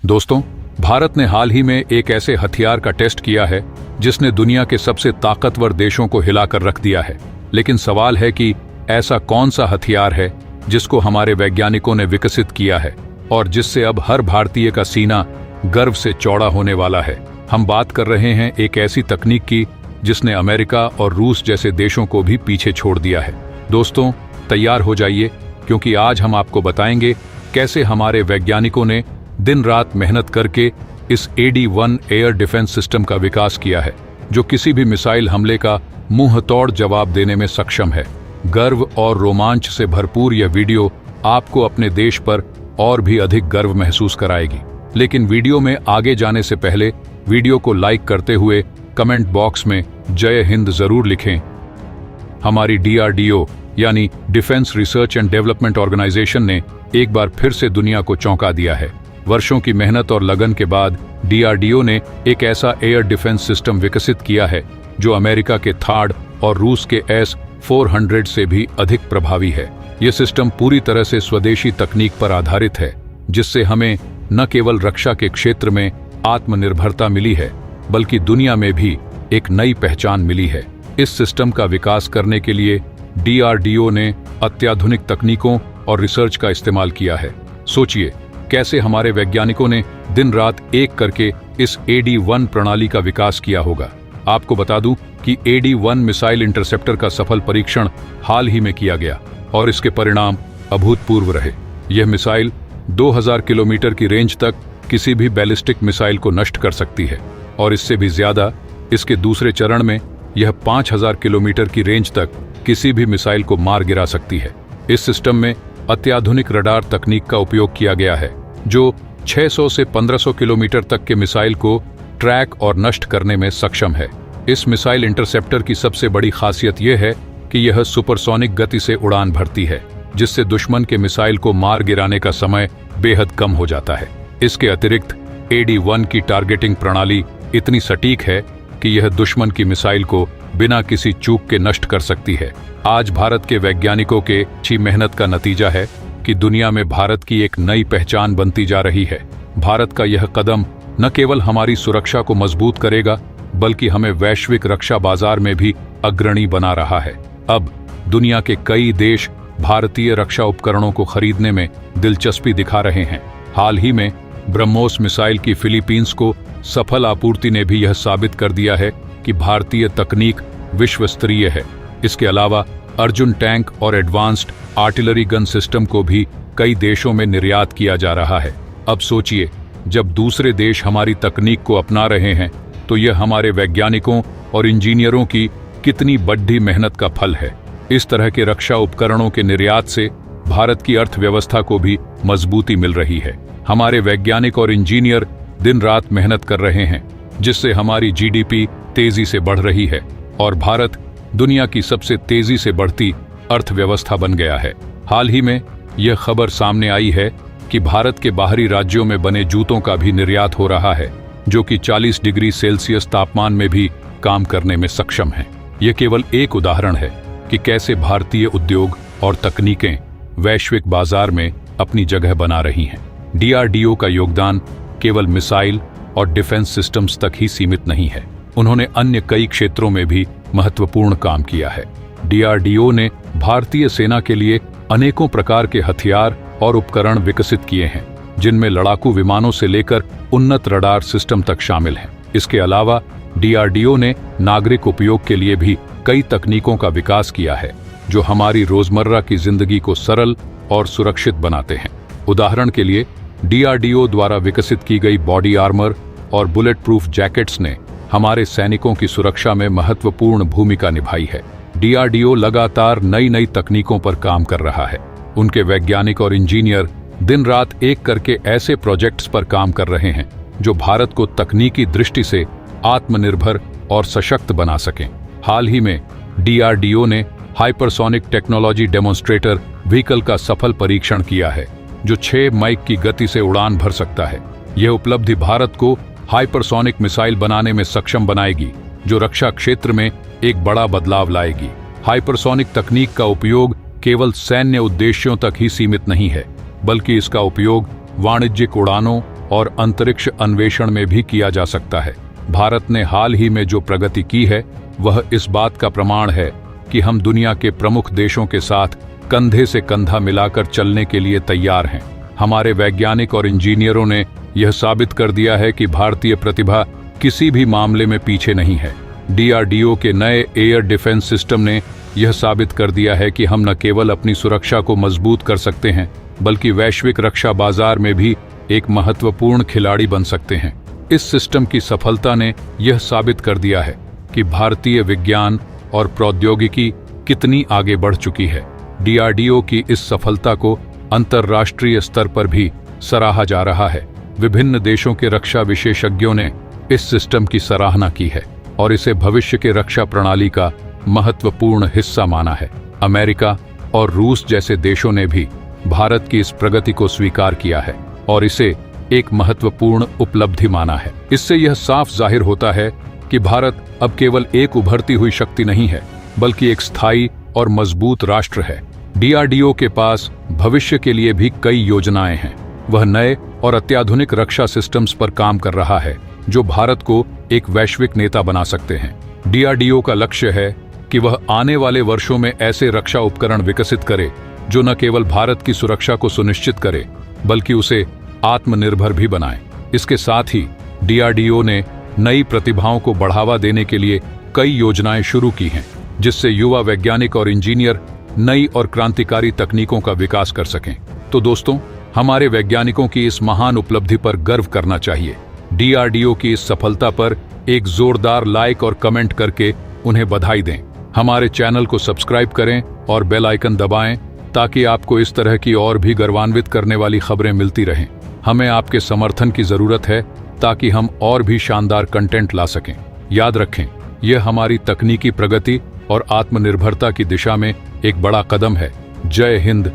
दोस्तों, भारत ने हाल ही में एक ऐसे हथियार का टेस्ट किया है जिसने दुनिया के सबसे ताकतवर देशों को हिलाकर रख दिया है। लेकिन सवाल है कि ऐसा कौन सा हथियार है जिसको हमारे वैज्ञानिकों ने विकसित किया है और जिससे अब हर भारतीय का सीना गर्व से चौड़ा होने वाला है। हम बात कर रहे हैं एक ऐसी तकनीक की जिसने अमेरिका और रूस जैसे देशों को भी पीछे छोड़ दिया है। दोस्तों, तैयार हो जाइए, क्योंकि आज हम आपको बताएंगे कैसे हमारे वैज्ञानिकों ने दिन रात मेहनत करके इस AD-1 एयर डिफेंस सिस्टम का विकास किया है, जो किसी भी मिसाइल हमले का मुंहतोड़ जवाब देने में सक्षम है। गर्व और रोमांच से भरपूर यह वीडियो आपको अपने देश पर और भी अधिक गर्व महसूस कराएगी। लेकिन वीडियो में आगे जाने से पहले वीडियो को लाइक करते हुए कमेंट बॉक्स में जय हिंद जरूर लिखें। हमारी DRDO यानी defence research and development organisation ने एक बार फिर से दुनिया को चौंका दिया है। वर्षों की मेहनत और लगन के बाद DRDO ने एक ऐसा एयर डिफेंस सिस्टम विकसित किया है जो अमेरिका के THAAD और रूस के S-400 से भी अधिक प्रभावी है। यह सिस्टम पूरी तरह से स्वदेशी तकनीक पर आधारित है, जिससे हमें न केवल रक्षा के क्षेत्र में आत्मनिर्भरता मिली है, बल्कि दुनिया में भी एक नई पहचान मिली है। इस सिस्टम का विकास करने के लिए DRDO ने अत्याधुनिक तकनीकों और रिसर्च का इस्तेमाल किया है। सोचिए कैसे हमारे वैज्ञानिकों ने दिन रात एक करके इस AD-1 प्रणाली का विकास किया होगा। आपको बता दूं कि AD-1 मिसाइल इंटरसेप्टर का सफल परीक्षण हाल ही में किया गया और इसके परिणाम अभूतपूर्व रहे। यह मिसाइल 2000 किलोमीटर की रेंज तक किसी भी बैलिस्टिक मिसाइल को नष्ट कर सकती है और इससे भी ज्यादा इसके दूसरे चरण में यह 5000 किलोमीटर की रेंज तक किसी भी मिसाइल को मार गिरा सकती है। इस सिस्टम में अत्याधुनिक रडार तकनीक का उपयोग किया गया है, जो 600 से 1500 किलोमीटर तक के मिसाइल को ट्रैक और नष्ट करने में सक्षम है। इस मिसाइल इंटरसेप्टर की सबसे बड़ी खासियत यह है कि यह सुपरसोनिक गति से उड़ान भरती है, जिससे दुश्मन के मिसाइल को मार गिराने का समय बेहद कम हो जाता है। इसके अतिरिक्त AD-1 की टारगेटिंग प्रणाली इतनी सटीक है कि यह दुश्मन की मिसाइल को बिना किसी चूक के नष्ट कर सकती है। आज भारत के वैज्ञानिकों के अच्छी मेहनत का नतीजा है कि दुनिया में भारत की एक नई पहचान बनती जा रही है। भारत का यह कदम न केवल हमारी सुरक्षा को मजबूत करेगा, बल्कि हमें वैश्विक रक्षा बाजार में भी अग्रणी बना रहा है। अब दुनिया के कई देश भारतीय रक्षा उपकरणों को खरीदने में दिलचस्पी दिखा रहे हैं। हाल ही में ब्रह्मोस मिसाइल की फिलीपींस को सफल आपूर्ति ने भी यह साबित कर दिया है कि भारतीय तकनीक विश्व स्तरीय है। इसके अलावा अर्जुन टैंक और एडवांस्ड आर्टिलरी गन सिस्टम को भी कई देशों में निर्यात किया जा रहा है। अब सोचिए, जब दूसरे देश हमारी तकनीक को अपना रहे हैं, तो यह हमारे वैज्ञानिकों और इंजीनियरों की कितनी बड़ी मेहनत का फल है। इस तरह के रक्षा उपकरणों के निर्यात से भारत की अर्थव्यवस्था को भी मजबूती मिल रही है। हमारे वैज्ञानिक और इंजीनियर दिन रात मेहनत कर रहे हैं, जिससे हमारी GDP तेजी से बढ़ रही है और भारत दुनिया की सबसे तेजी से बढ़ती अर्थव्यवस्था बन गया है। हाल ही में यह खबर सामने आई है कि भारत के बाहरी राज्यों में बने जूतों का भी निर्यात हो रहा है, जो कि 40 डिग्री सेल्सियस तापमान में भी काम करने में सक्षम है। यह केवल एक उदाहरण है कि कैसे भारतीय उद्योग और तकनीकें वैश्विक बाजार में अपनी जगह बना रही हैं। DRDO का योगदान केवल मिसाइल और डिफेंस सिस्टम्स तक ही सीमित नहीं है। उन्होंने अन्य कई क्षेत्रों में भी महत्वपूर्ण काम किया है। DRDO ने भारतीय सेना के लिए अनेकों प्रकार के हथियार और उपकरण विकसित किए हैं, जिनमें लड़ाकू विमानों से लेकर उन्नत रडार सिस्टम तक शामिल हैं। इसके अलावा DRDO ने नागरिक उपयोग के लिए भी कई तकनीकों का विकास किया है, जो हमारी रोजमर्रा की जिंदगी को सरल और सुरक्षित बनाते हैं। उदाहरण के लिए DRDO द्वारा विकसित की गई बॉडी आर्मर और बुलेट प्रूफ जैकेट्स ने हमारे सैनिकों की सुरक्षा में महत्वपूर्ण भूमिका निभाई है। DRDO लगातार नई नई तकनीकों पर काम कर रहा है। उनके वैज्ञानिक और इंजीनियर दिन रात एक करके ऐसे प्रोजेक्ट्स पर काम कर रहे हैं जो भारत को तकनीकी दृष्टि से आत्मनिर्भर और सशक्त बना सकें। हाल ही में DRDO ने हाइपरसोनिक टेक्नोलॉजी डेमोन्स्ट्रेटर व्हीकल का सफल परीक्षण किया है, जो 6 माइक की गति से उड़ान भर सकता है। यह उपलब्धि भारत को हाइपरसोनिक मिसाइल बनाने में सक्षम बनाएगी, जो रक्षा क्षेत्र में एक बड़ा बदलाव लाएगी। हाइपरसोनिक तकनीक का उपयोग केवल सैन्य उद्देश्यों तक ही सीमित नहीं है, बल्कि इसका उपयोग वाणिज्यिक उड़ानों और अंतरिक्ष अन्वेषण में भी किया जा सकता है। भारत ने हाल ही में जो प्रगति की है वह इस बात का प्रमाण है कि हम दुनिया के प्रमुख देशों के साथ कंधे से कंधा मिलाकर चलने के लिए तैयार हैं। हमारे वैज्ञानिक और इंजीनियरों ने यह साबित कर दिया है कि भारतीय प्रतिभा किसी भी मामले में पीछे नहीं है। DRDO के नए एयर डिफेंस सिस्टम ने यह साबित कर दिया है कि हम न केवल अपनी सुरक्षा को मजबूत कर सकते हैं बल्कि वैश्विक रक्षा बाजार में भी एक महत्वपूर्ण खिलाड़ी बन सकते हैं। इस सिस्टम की सफलता ने यह साबित कर दिया है कि भारतीय विज्ञान और प्रौद्योगिकी कितनी आगे बढ़ चुकी है। DRDO की इस सफलता को अंतर्राष्ट्रीय स्तर पर भी सराहा जा रहा है। विभिन्न देशों के रक्षा विशेषज्ञों ने इस सिस्टम की सराहना की है और इसे भविष्य के रक्षा प्रणाली का महत्वपूर्ण हिस्सा माना है। अमेरिका और रूस जैसे देशों ने भी भारत की इस प्रगति को स्वीकार किया है और इसे एक महत्वपूर्ण उपलब्धि माना है। इससे यह साफ जाहिर होता है कि भारत अब केवल एक उभरती हुई शक्ति नहीं है बल्कि एक स्थायी और मजबूत राष्ट्र है। DRDO के पास भविष्य के लिए भी कई योजनाएं हैं। वह नए और अत्याधुनिक रक्षा सिस्टम्स पर काम कर रहा है जो भारत को एक वैश्विक नेता बना सकते हैं। DRDO का लक्ष्य है कि वह आने वाले वर्षों में ऐसे रक्षा उपकरण विकसित करे जो न केवल भारत की सुरक्षा को सुनिश्चित करे बल्कि उसे आत्मनिर्भर भी बनाए। इसके साथ ही DRDO ने नई प्रतिभाओं को बढ़ावा देने के लिए कई योजनाएं शुरू की हैं जिससे युवा वैज्ञानिक और इंजीनियर नई और क्रांतिकारी तकनीकों का विकास कर सकें। तो दोस्तों, हमारे वैज्ञानिकों की इस महान उपलब्धि पर गर्व करना चाहिए। DRDO की इस सफलता पर एक जोरदार लाइक और कमेंट करके उन्हें बधाई दें। हमारे चैनल को सब्सक्राइब करें और बेल आइकन दबाएं ताकि आपको इस तरह की और भी गर्वान्वित करने वाली खबरें मिलती रहें। हमें आपके समर्थन की जरूरत है ताकि हम और भी शानदार कंटेंट ला सकें। याद रखें, यह हमारी तकनीकी प्रगति और आत्मनिर्भरता की दिशा में एक बड़ा कदम है। जय हिंद।